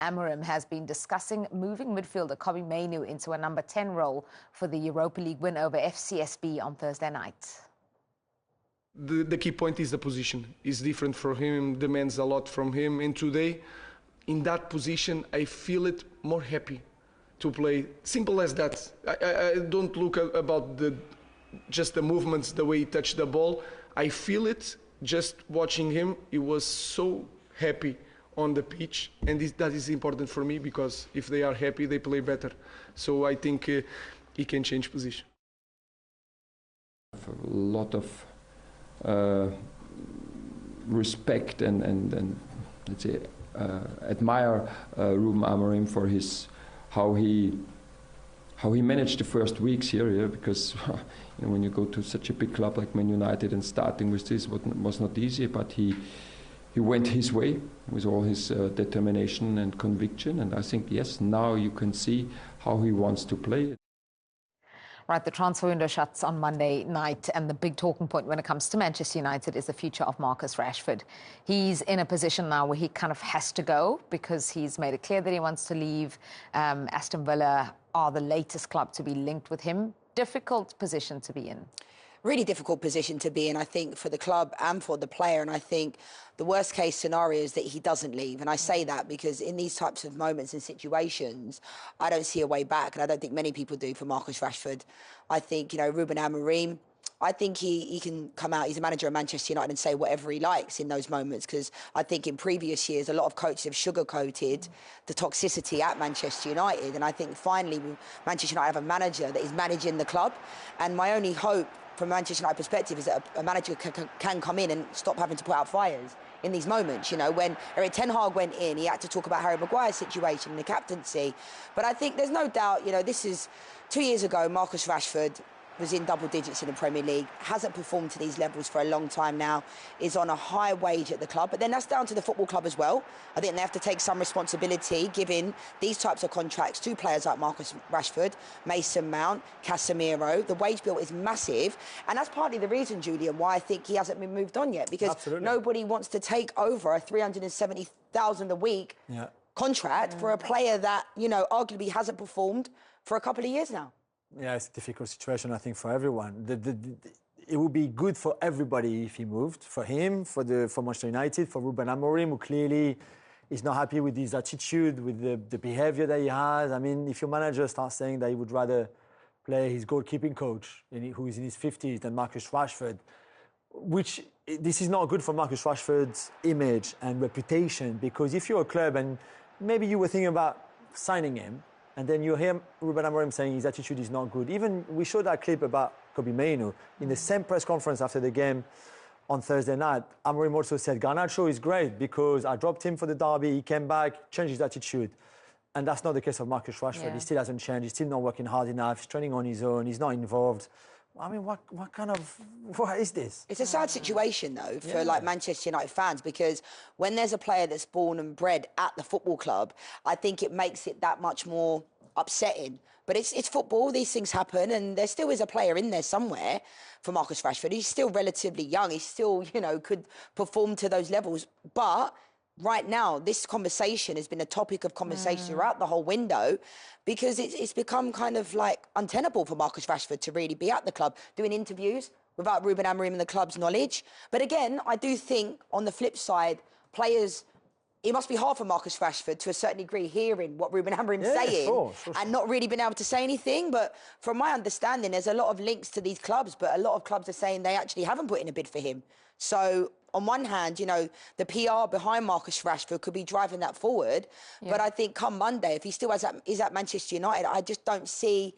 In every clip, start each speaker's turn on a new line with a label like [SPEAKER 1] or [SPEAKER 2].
[SPEAKER 1] Amorim has been discussing moving midfielder Kobbie Mainoo into a number 10 role for the Europa League win over FCSB on Thursday night.
[SPEAKER 2] The key point is the position. It's different for him, demands a lot from him. And today, in that position, I feel it more happy to play. Simple as that. I don't look about just the movements, the way he touched the ball. I feel it just watching him. He was so happy on the pitch, and that is important for me, because if they are happy, they play better. So I think he can change position.
[SPEAKER 3] A lot of respect and let's say admire Ruben Amorim for how he managed the first weeks here, because you know, when you go to such a big club like Man United and starting with this was not easy, but he went his way with all his determination and conviction, and I think, yes, now you can see how he wants to play.
[SPEAKER 1] Right, the transfer window shuts on Monday night, and the big talking point when it comes to Manchester United is the future of Marcus Rashford. He's in a position now where he kind of has to go, because he's made it clear that he wants to leave. Aston Villa are the latest club to be linked with him. Difficult position to be in.
[SPEAKER 4] Really difficult position to be in, I think, for the club and for the player. And I think the worst case scenario is that he doesn't leave. And I say that because in these types of moments and situations, I don't see a way back. And I don't think many people do for Marcus Rashford. I think, you know, Ruben Amorim, I think he can come out, he's a manager of Manchester United, and say whatever he likes in those moments, because I think in previous years a lot of coaches have sugar-coated the toxicity at Manchester United, and I think finally Manchester United have a manager that is managing the club, and my only hope from a Manchester United perspective is that a manager can come in and stop having to put out fires in these moments. You know, when Erik Ten Hag went in, he had to talk about Harry Maguire's situation and the captaincy, but I think there's no doubt, you know, this is 2 years ago, Marcus Rashford was in double digits in the Premier League, hasn't performed to these levels for a long time now, is on a high wage at the club. But then that's down to the football club as well. I think they have to take some responsibility giving these types of contracts to players like Marcus Rashford, Mason Mount, Casemiro. The wage bill is massive. And that's partly the reason, Julian, why I think he hasn't been moved on yet. Because nobody wants to take over a 370,000 a week contract for a player that, you know, arguably hasn't performed for a couple of years now.
[SPEAKER 5] Yeah, it's a difficult situation, I think, for everyone. It would be good for everybody if he moved. For him, for Manchester United, for Ruben Amorim, who clearly is not happy with his attitude, with the behaviour that he has. I mean, if your manager starts saying that he would rather play his goalkeeping coach, who is in his 50s, than Marcus Rashford, which this is not good for Marcus Rashford's image and reputation, because if you're a club and maybe you were thinking about signing him, and then you hear Ruben Amorim saying his attitude is not good. Even we showed that clip about Kobbie Mainoo in the same press conference after the game on Thursday night. Amorim also said, Garnacho is great because I dropped him for the derby, he came back, changed his attitude. And that's not the case of Marcus Rashford. Yeah. He still hasn't changed, he's still not working hard enough, he's training on his own, he's not involved. I mean, what is this?
[SPEAKER 4] It's a sad situation, though, for like Manchester United fans, because when there's a player that's born and bred at the football club, I think it makes it that much more upsetting. But it's football, these things happen, and there still is a player in there somewhere for Marcus Rashford. He's still relatively young, he still, you know, could perform to those levels. But right now, this conversation has been a topic of conversation throughout the whole window, because it's become kind of like untenable for Marcus Rashford to really be at the club, doing interviews without Ruben Amorim and the club's knowledge. But again, I do think, on the flip side, players, it must be hard for Marcus Rashford to a certain degree hearing what Ruben Amorim's saying sure. And not really being able to say anything. But from my understanding, there's a lot of links to these clubs, but a lot of clubs are saying they actually haven't put in a bid for him. So on one hand, you know, the PR behind Marcus Rashford could be driving that forward. Yeah. But I think come Monday, if he still is at Manchester United, I just don't see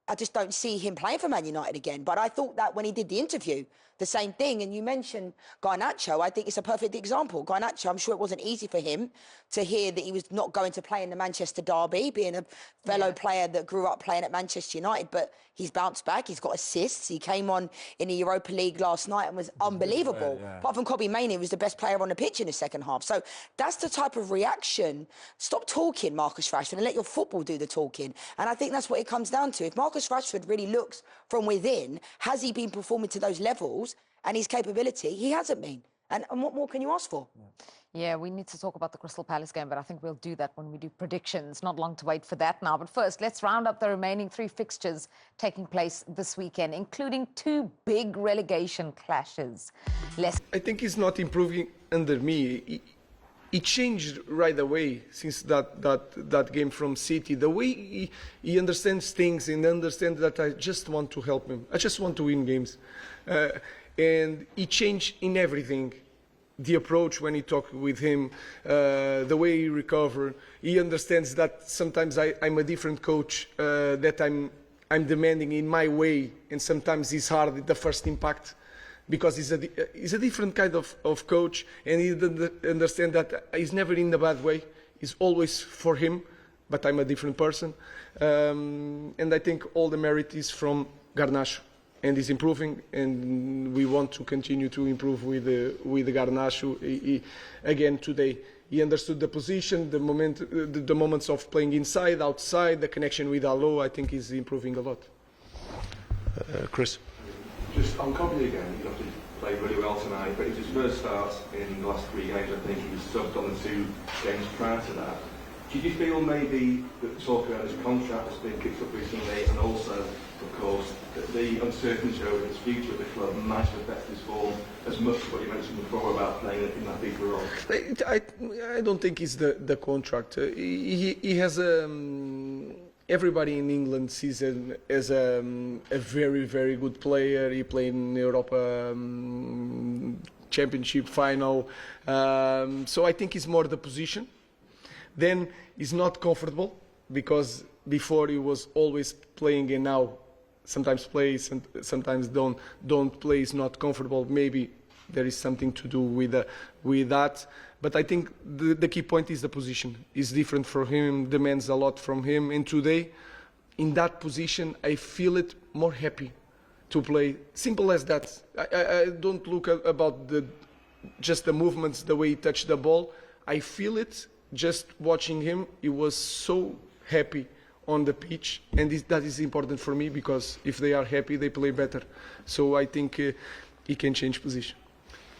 [SPEAKER 4] him playing for Man United again. But I thought that when he did the interview, the same thing. And you mentioned Garnacho. I think it's a perfect example. Garnacho, I'm sure it wasn't easy for him to hear that he was not going to play in the Manchester derby, being a fellow player that grew up playing at Manchester United. But he's bounced back. He's got assists. He came on in the Europa League last night and was unbelievable. Apart from Kobbie Mainoo, he was the best player on the pitch in the second half. So that's the type of reaction. Stop talking, Marcus Rashford, and let your football do the talking. And I think that's what it comes down to. If Marcus Rashford really looks from within, has he been performing to those levels and his capability? He hasn't been. And what more can you ask for?
[SPEAKER 1] Yeah, we need to talk about the Crystal Palace game, but I think we'll do that when we do predictions. Not long to wait for that now. But first, let's round up the remaining 3 fixtures taking place this weekend, including 2 big relegation clashes.
[SPEAKER 2] I think he's not improving under me. He changed right away since that game from City. The way he understands things and understands that I just want to help him. I just want to win games. And he changed in everything. The approach when he talk with him, the way he recover. He understands that sometimes I'm a different coach, that I'm demanding in my way, and sometimes it's hard the first impact, because he's a different kind of coach, and he understands that he's never in a bad way. It's always for him, but I'm a different person, and I think all the merit is from Garnacho. And he's improving, and we want to continue to improve with Garnacho. Again today, he understood the position, the moments of playing inside, outside, the connection with Allo. I think he's improving a lot.
[SPEAKER 6] Chris?
[SPEAKER 7] Just on Covey again, he obviously played really well tonight, but it's his first start in the last 3 games. I think he was subbed on the 2 games prior to that. Do you feel maybe that the talk about his contract has been kicked up recently, and also, of course, that the uncertainty over his future at the club might have affected his form as much as what you mentioned before about playing in that bigger role?
[SPEAKER 2] I don't think it's the contract. He has everybody in England sees him as a very, very good player. He played in the Europa Championship final. So I think it's more the position. Then he's not comfortable, because before he was always playing, and now sometimes plays and sometimes don't play. Is not comfortable. Maybe there is something to do with that. But I think the key point is the position. It's different for him, demands a lot from him. And today, in that position, I feel it more happy to play. Simple as that. I don't look about just the movements, the way he touched the ball. I feel it. Just watching him, he was so happy on the pitch, and that is important for me, because if they are happy, they play better. So I think he can change position.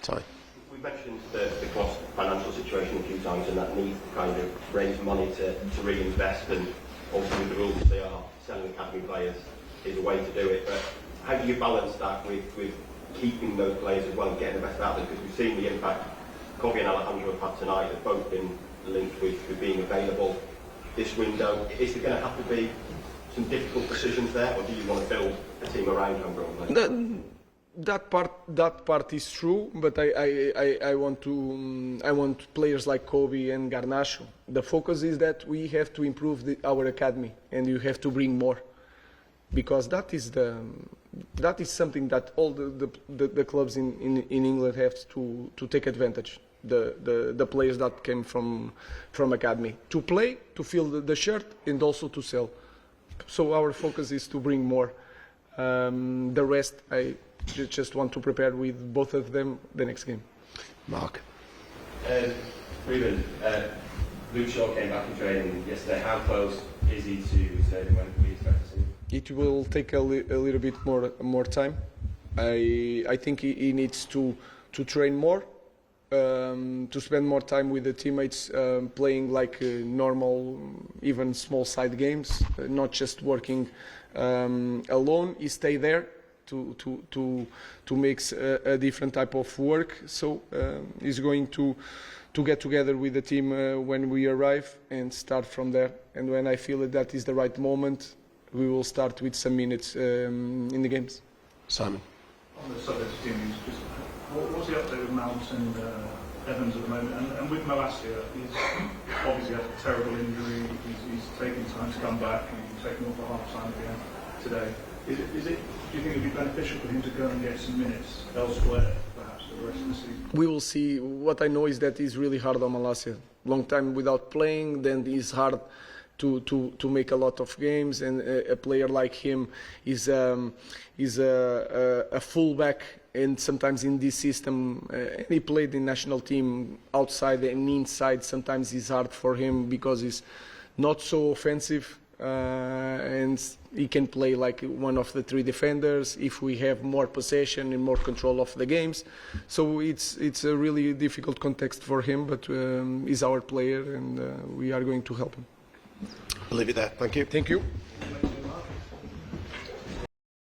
[SPEAKER 6] Ty?
[SPEAKER 8] We mentioned the cost financial situation a few times, and that need to kind of raise money to reinvest, and ultimately the rules they are selling academy players is a way to do it. But how do you balance that with keeping those players as well and getting the best out of them? Because we've seen the impact Kobe and Alejandro have had tonight. Have both been linked with being available this window. Is there going to have to be some difficult decisions there, or do you want to build a team around homegrown players?
[SPEAKER 2] That part is true, but I want players like Kobe and Garnacho. The focus is that we have to improve our academy, and you have to bring more, because that is something that all the clubs in England have to take advantage. The players that came from academy to play, to fill the shirt, and also to sell. So our focus is to bring more. The rest, I just want to prepare with both of them the next game.
[SPEAKER 6] Mark?
[SPEAKER 9] Ruben, Luke Shaw came back in training yesterday. How close is he to returning? When can we expect to see him?
[SPEAKER 2] It will take a little bit more time. I think he needs to train more. To spend more time with the teammates, playing like normal, even small side games, not just working alone. He stay there to make a different type of work. So he's going to get together with the team when we arrive and start from there. And when I feel that is the right moment, we will start with some minutes in the games.
[SPEAKER 6] Simon?
[SPEAKER 10] On the subject of teams, what's the update with Mount and Evans at the moment? And with Malacia, he's obviously had a terrible injury. He's taking time to come back, and he's taking off for half time again today. Do you think it would be beneficial for him to go and get some minutes elsewhere, perhaps, for the rest of the season?
[SPEAKER 2] We will see. What I know is that he's really hard on Malacia. Long time without playing, then it's hard to make a lot of games, and a player like him is a fullback, and sometimes in this system he played in national team outside and inside. Sometimes it's hard for him because he's not so offensive, and he can play like one of the 3 defenders if we have more possession and more control of the games. So it's a really difficult context for him, but he's our player, and we are going to help him.
[SPEAKER 6] I'll leave it there. Thank you.
[SPEAKER 2] Thank you.